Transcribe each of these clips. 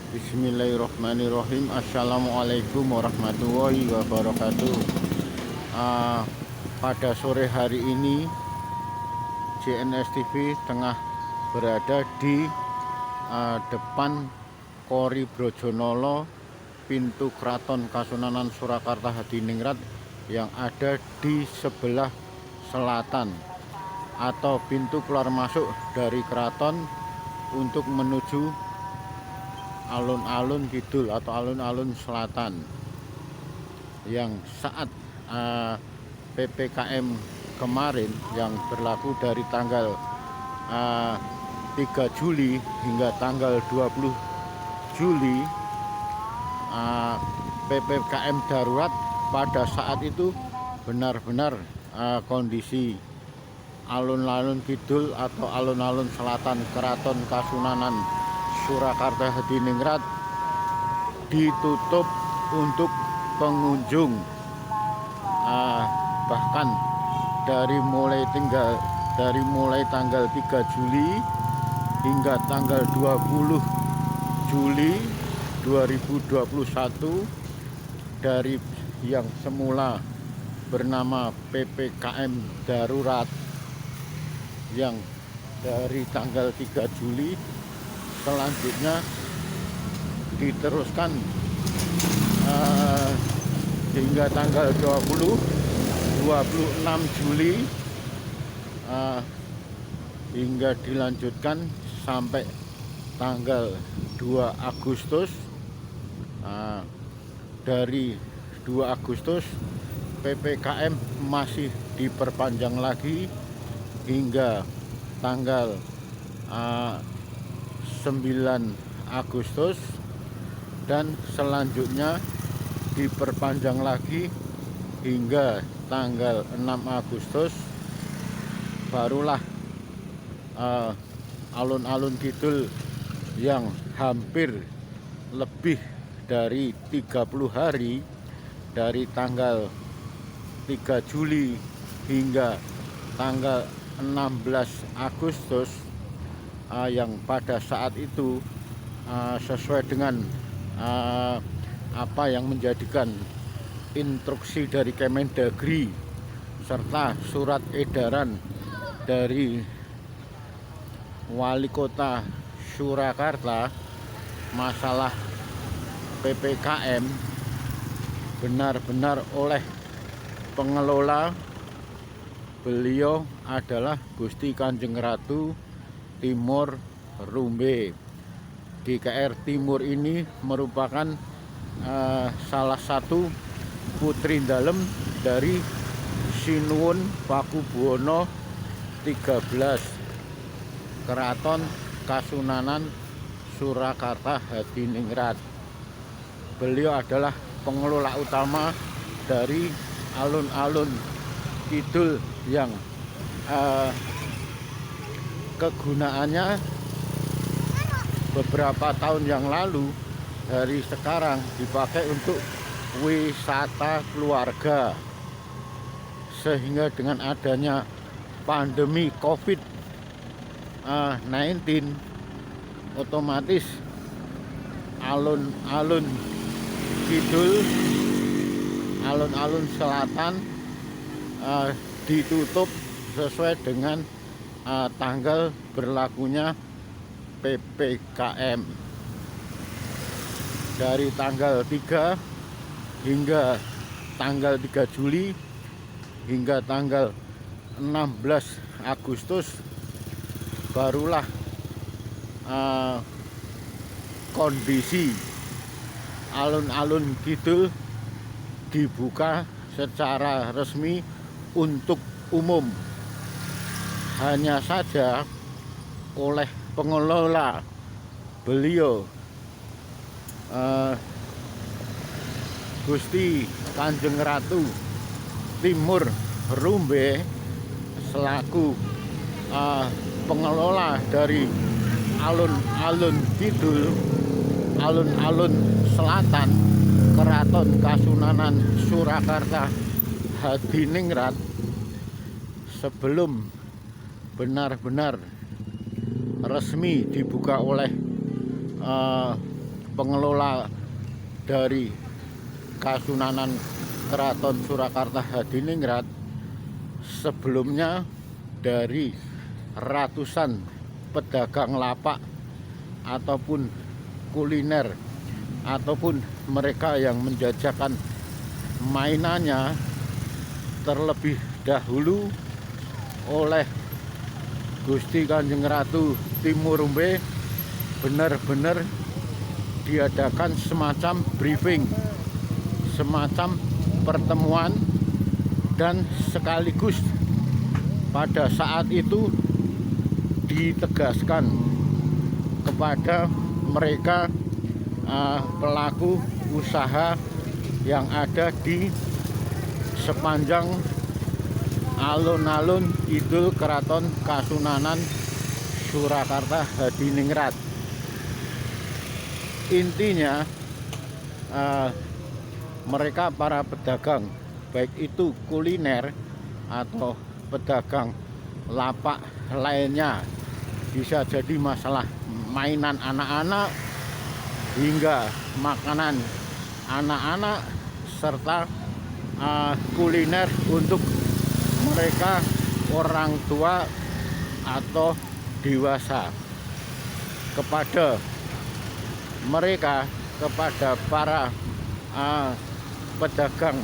Bismillahirrahmanirrahim. Assalamualaikum warahmatullahi wabarakatuh. Ah, Pada sore hari ini JNS TV tengah berada di depan Kori Brojonolo, pintu Keraton Kasunanan Surakarta Hadiningrat yang ada di sebelah selatan atau pintu keluar masuk dari keraton untuk menuju alun-alun kidul atau alun-alun selatan, yang saat PPKM kemarin yang berlaku dari tanggal 3 Juli hingga tanggal 20 Juli, PPKM darurat pada saat itu benar-benar kondisi alun-alun kidul atau alun-alun selatan Keraton Kasunanan Surakarta Hadiningrat ditutup untuk pengunjung, bahkan dari mulai tanggal 3 Juli hingga tanggal 20 Juli 2021, dari yang semula bernama PPKM darurat yang dari tanggal 3 Juli selanjutnya diteruskan hingga tanggal 26 Juli, hingga dilanjutkan sampai tanggal 2 Agustus. Dari 2 Agustus PPKM masih diperpanjang lagi hingga tanggal 9 Agustus, dan selanjutnya diperpanjang lagi hingga tanggal 6 Agustus. Barulah alun-alun kidul yang hampir lebih dari 30 hari, dari tanggal 3 Juli hingga tanggal 16 Agustus, yang pada saat itu sesuai dengan apa yang menjadikan instruksi dari Kemendagri serta surat edaran dari Wali Kota Surakarta masalah PPKM, benar-benar oleh pengelola, beliau adalah Gusti Kanjeng Ratu Timur Rumbe. GKR Timur ini merupakan salah satu putri dalem dari Sinuwun Pakubuwono 13 Keraton Kasunanan Surakarta Hadiningrat. Beliau adalah pengelola utama dari alun-alun kidul yang kegunaannya beberapa tahun yang lalu dari sekarang dipakai untuk wisata keluarga, sehingga dengan adanya pandemi COVID-19 otomatis alun-alun kidul, alun-alun selatan ditutup sesuai dengan tanggal berlakunya PPKM dari tanggal 3 hingga tanggal 3 Juli hingga tanggal 16 Agustus. Barulah kondisi alun-alun kidul dibuka secara resmi untuk umum. Hanya saja oleh pengelola, beliau Gusti Kanjeng Ratu Timur Rumbe selaku pengelola dari alun-alun kidul, alun-alun selatan Keraton Kasunanan Surakarta Hadiningrat, sebelum benar-benar resmi dibuka oleh pengelola dari Kasunanan Keraton Surakarta Hadiningrat sebelumnya dari ratusan pedagang lapak ataupun kuliner ataupun mereka yang menjajakan mainannya terlebih dahulu oleh Gusti Kanjeng Ratu Timurumbe benar-benar diadakan semacam briefing, semacam pertemuan, dan sekaligus pada saat itu ditegaskan kepada mereka pelaku usaha yang ada di sepanjang alun-alun Kidul Keraton Kasunanan Surakarta Hadiningrat. Intinya mereka para pedagang, baik itu kuliner atau pedagang lapak lainnya, bisa jadi masalah mainan anak-anak hingga makanan anak-anak serta kuliner untuk mereka orang tua atau dewasa. Kepada mereka, kepada para pedagang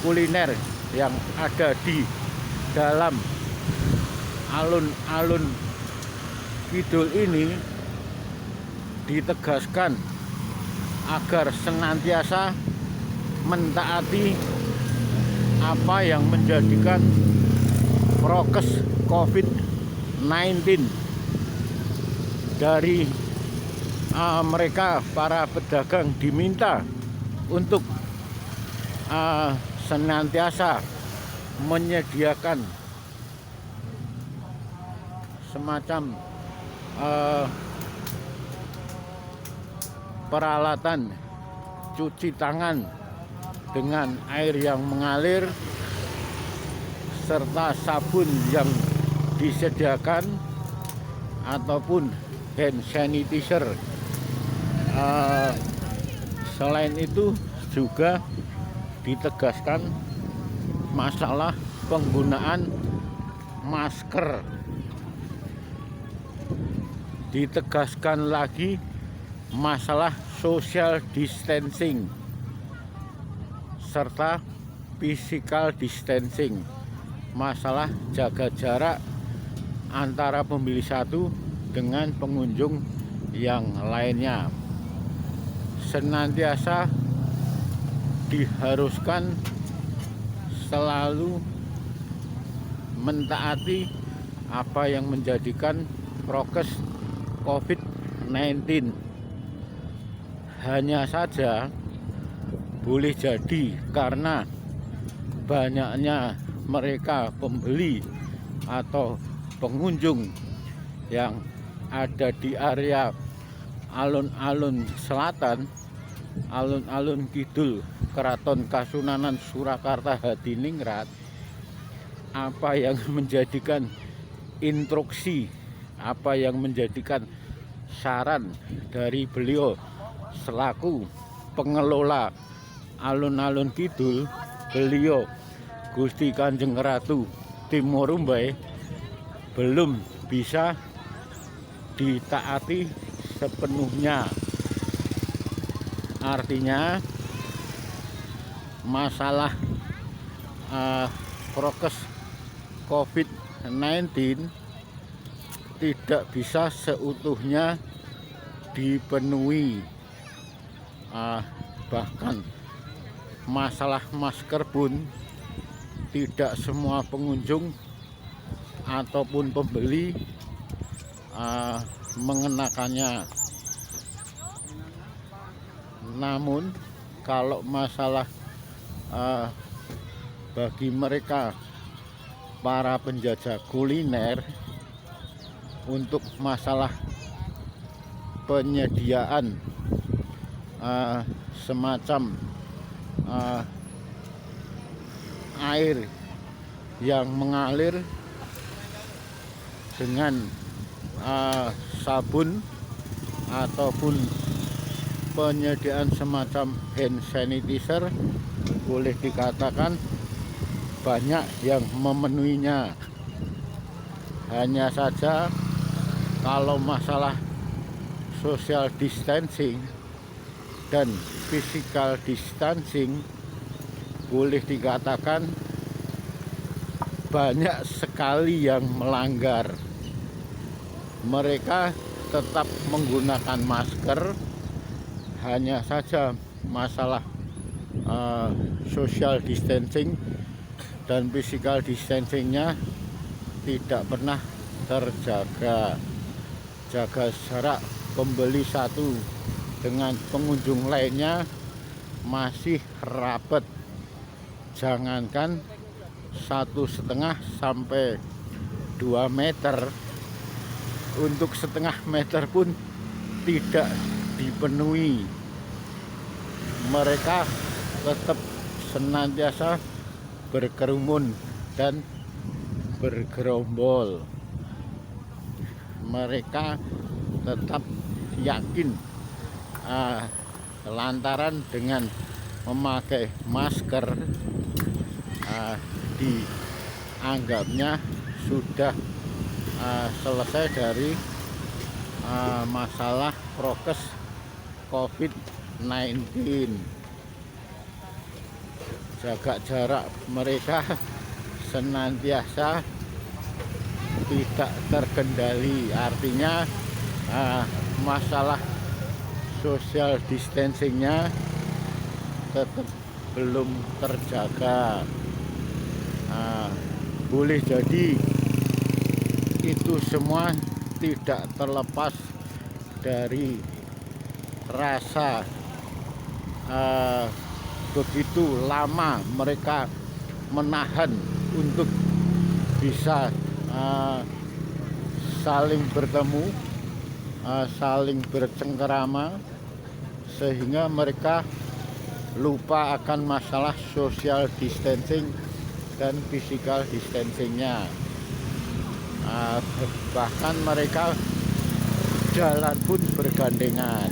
kuliner yang ada di dalam alun-alun Kidul ini ditegaskan agar senantiasa mentaati apa yang menjadikan prokes COVID-19 dari mereka para pedagang diminta untuk senantiasa menyediakan semacam peralatan cuci tangan dengan air yang mengalir serta sabun yang disediakan ataupun hand sanitizer. Selain itu juga ditegaskan masalah penggunaan masker. Ditegaskan lagi masalah social distancing serta physical distancing, masalah jaga jarak antara pembeli satu dengan pengunjung yang lainnya. Senantiasa diharuskan selalu mentaati apa yang menjadikan prokes COVID-19. Hanya saja boleh jadi karena banyaknya mereka pembeli atau pengunjung yang ada di area alun-alun selatan, alun-alun Kidul Keraton Kasunanan Surakarta Hadiningrat, apa yang menjadikan instruksi, apa yang menjadikan saran dari beliau selaku pengelola alun-alun Kidul, beliau Gusti Kanjeng Ratu Timurumbe, belum bisa ditaati sepenuhnya. Artinya masalah prokes COVID-19 tidak bisa seutuhnya dipenuhi. Bahkan masalah masker pun tidak semua pengunjung ataupun pembeli mengenakannya. Namun kalau masalah bagi mereka para penjajah kuliner, untuk masalah penyediaan semacam air yang mengalir dengan sabun ataupun penyediaan semacam hand sanitizer boleh dikatakan banyak yang memenuhinya. Hanya saja kalau masalah social distancing dan physical distancing boleh dikatakan banyak sekali yang melanggar. Mereka tetap menggunakan masker, hanya saja masalah social distancing dan physical distancingnya tidak pernah terjaga. Jaga jarak pembeli satu dengan pengunjung lainnya masih rapat. Jangankan 1,5 sampai 2 meter, untuk 0,5 meter pun tidak dipenuhi. Mereka tetap senantiasa berkerumun dan bergerombol. Mereka tetap yakin lantaran dengan memakai masker dianggapnya sudah selesai dari masalah prokes COVID-19. Jaga jarak mereka senantiasa tidak terkendali, artinya masalah social distancingnya tetap belum terjaga. Boleh jadi itu semua tidak terlepas dari rasa begitu lama mereka menahan untuk bisa saling bertemu, saling bercengkerama, sehingga mereka lupa akan masalah social distancing dan physical distancingnya. Bahkan mereka jalan pun bergandengan,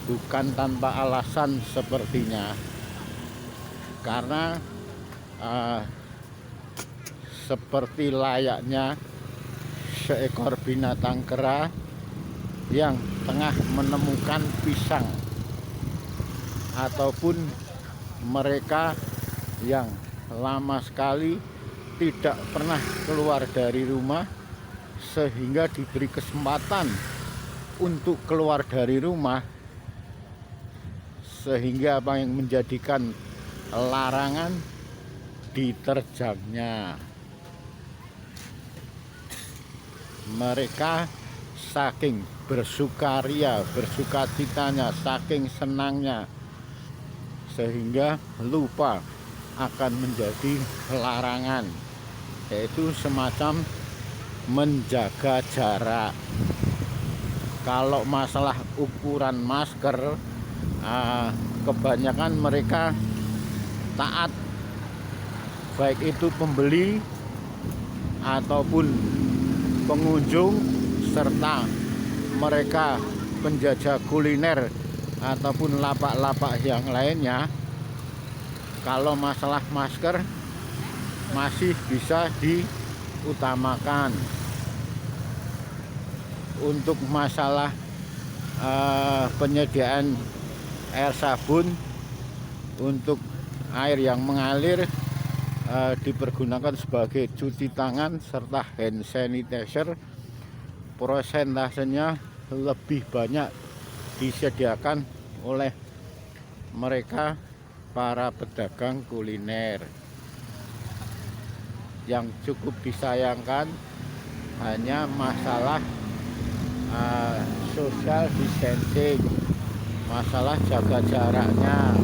bukan tanpa alasan sepertinya, karena seperti layaknya seekor binatang kera yang tengah menemukan pisang, ataupun mereka yang lama sekali tidak pernah keluar dari rumah sehingga diberi kesempatan untuk keluar dari rumah, sehingga apa yang menjadikan larangan diterjangnya. Mereka saking bersukaria, bersukacitanya, saking senangnya, sehingga lupa akan menjadi larangan, yaitu semacam menjaga jarak. Kalau masalah ukuran masker, kebanyakan mereka taat, baik itu pembeli ataupun pengunjung, serta mereka penjajah kuliner ataupun lapak-lapak yang lainnya. Kalau masalah masker masih bisa diutamakan. Untuk masalah penyediaan air sabun untuk air yang mengalir dipergunakan sebagai cuci tangan serta hand sanitizer, prosentasenya lebih banyak disediakan oleh mereka para pedagang kuliner. Yang cukup disayangkan hanya masalah social distancing, masalah jaga jaraknya.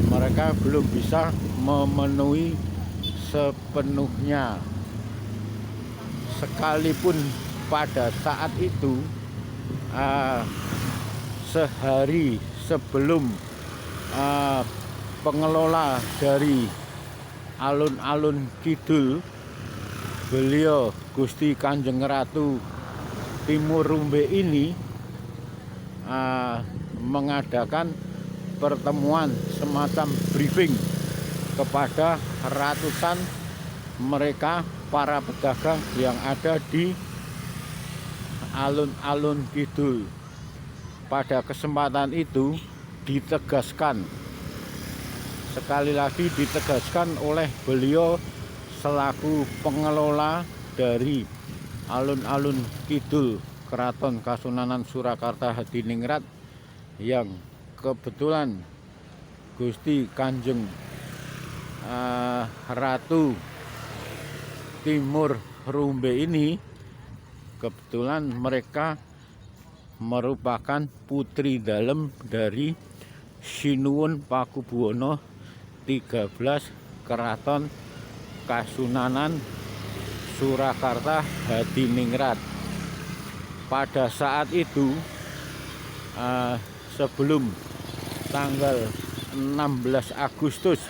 Mereka belum bisa memenuhi sepenuhnya, sekalipun pada saat itu sehari sebelum pengelola dari alun-alun kidul, beliau Gusti Kanjeng Ratu Timur Rumbe ini mengadakan pertemuan semacam briefing kepada ratusan mereka para pedagang yang ada di alun-alun kidul. Pada kesempatan itu ditegaskan, sekali lagi ditegaskan oleh beliau selaku pengelola dari alun-alun kidul Keraton Kasunanan Surakarta Hadiningrat, yang kebetulan Gusti Kanjeng Ratu Timur Rumbe ini kebetulan mereka merupakan putri dalem dari Sinuwun Pakubuwono 13 Keraton Kasunanan Surakarta Hadiningrat. Pada saat itu sebelum tanggal 16 Agustus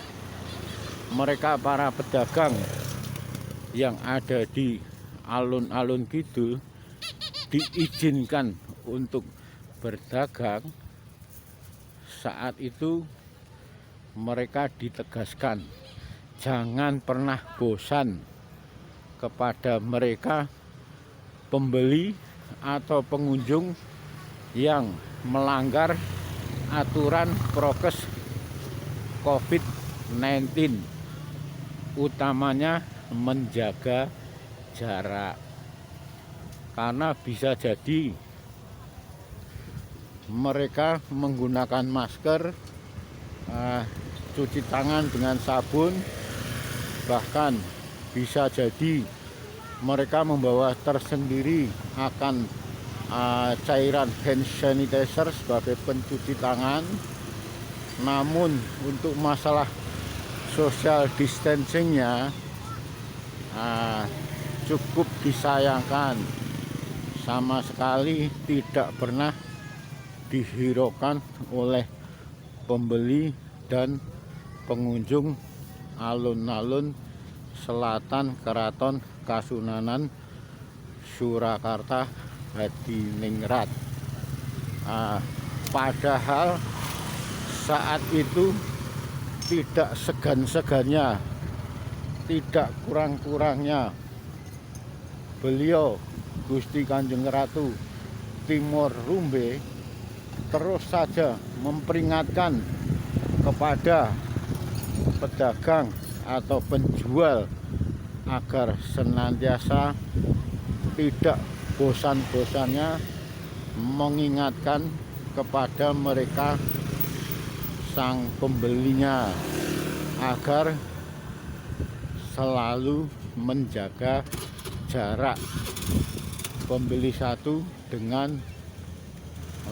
mereka para pedagang yang ada di alun-alun kidul diizinkan untuk berdagang. Saat itu mereka ditegaskan jangan pernah bosan kepada mereka pembeli atau pengunjung yang melanggar aturan prokes COVID-19, utamanya menjaga jarak, karena bisa jadi mereka menggunakan masker, cuci tangan dengan sabun, bahkan bisa jadi mereka membawa tersendiri akan cairan hand sanitizer sebagai pencuci tangan. Namun untuk masalah social distancingnya cukup disayangkan, sama sekali tidak pernah dihiraukan oleh pembeli dan pengunjung alun-alun selatan Keraton Kasunanan Surakarta Hadiningrat. Padahal saat itu tidak segan-segannya, tidak kurang-kurangnya beliau Gusti Kanjeng Ratu Timur Rumbe terus saja memperingatkan kepada pedagang atau penjual agar senantiasa tidak bosan-bosannya mengingatkan kepada mereka sang pembelinya agar selalu menjaga jarak pembeli satu dengan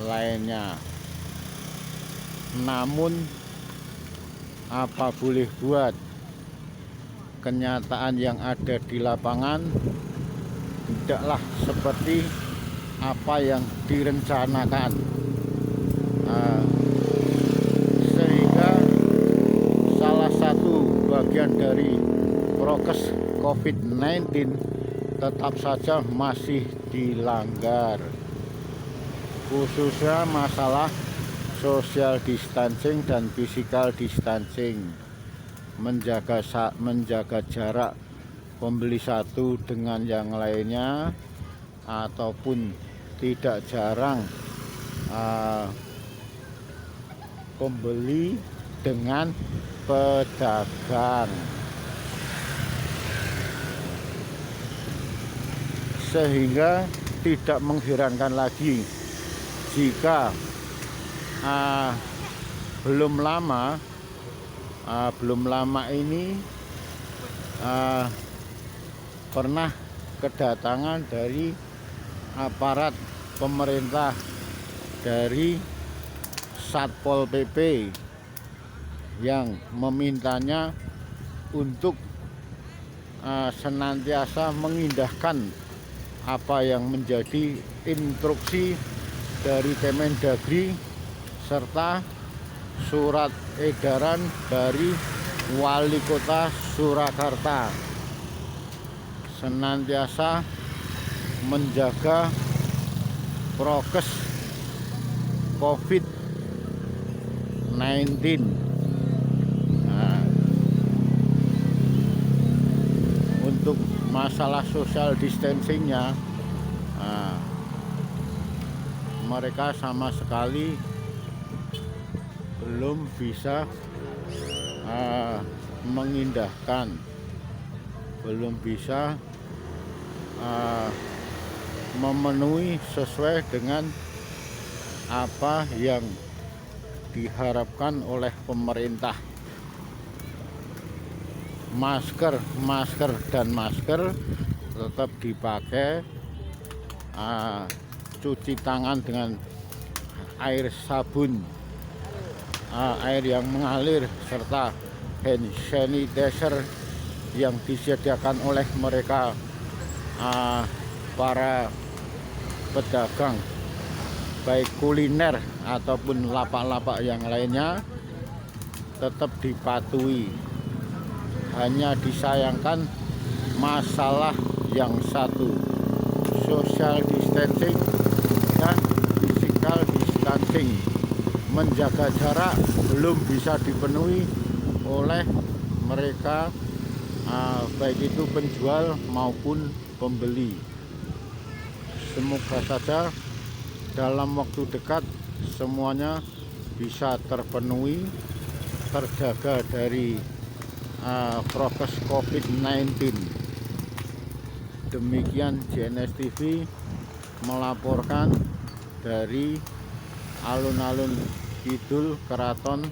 lainnya. Namun apa boleh buat, kenyataan yang ada di lapangan tidaklah seperti apa yang direncanakan, sehingga salah satu bagian dari prokes COVID-19 tetap saja masih dilanggar, khususnya masalah social distancing dan physical distancing, menjaga jarak pembeli satu dengan yang lainnya, ataupun tidak jarang pembeli dengan pedagang, sehingga tidak mengherankan lagi jika belum lama ini pernah kedatangan dari aparat pemerintah dari Satpol PP yang memintanya untuk senantiasa mengindahkan apa yang menjadi instruksi dari Kemendagri serta surat edaran dari Wali Kota Surakarta, senantiasa menjaga prokes COVID-19. Nah, untuk masalah social distancingnya, nah, mereka sama sekali belum bisa mengindahkan, belum bisa memenuhi sesuai dengan apa yang diharapkan oleh pemerintah. Masker tetap dipakai, cuci tangan dengan air sabun, air yang mengalir, serta hand sanitizer yang disediakan oleh mereka, para pedagang baik kuliner ataupun lapak-lapak yang lainnya tetap dipatuhi. Hanya disayangkan masalah yang satu, social distancing dan physical distancing. Menjaga jarak belum bisa dipenuhi oleh mereka, baik itu penjual maupun pembeli. Semoga saja dalam waktu dekat semuanya bisa terpenuhi, terjaga dari prokes COVID-19. Demikian JNS TV melaporkan dari alun-alun Kidul Keraton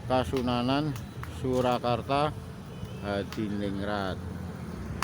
Kasunanan, Surakarta, Hadiningrat.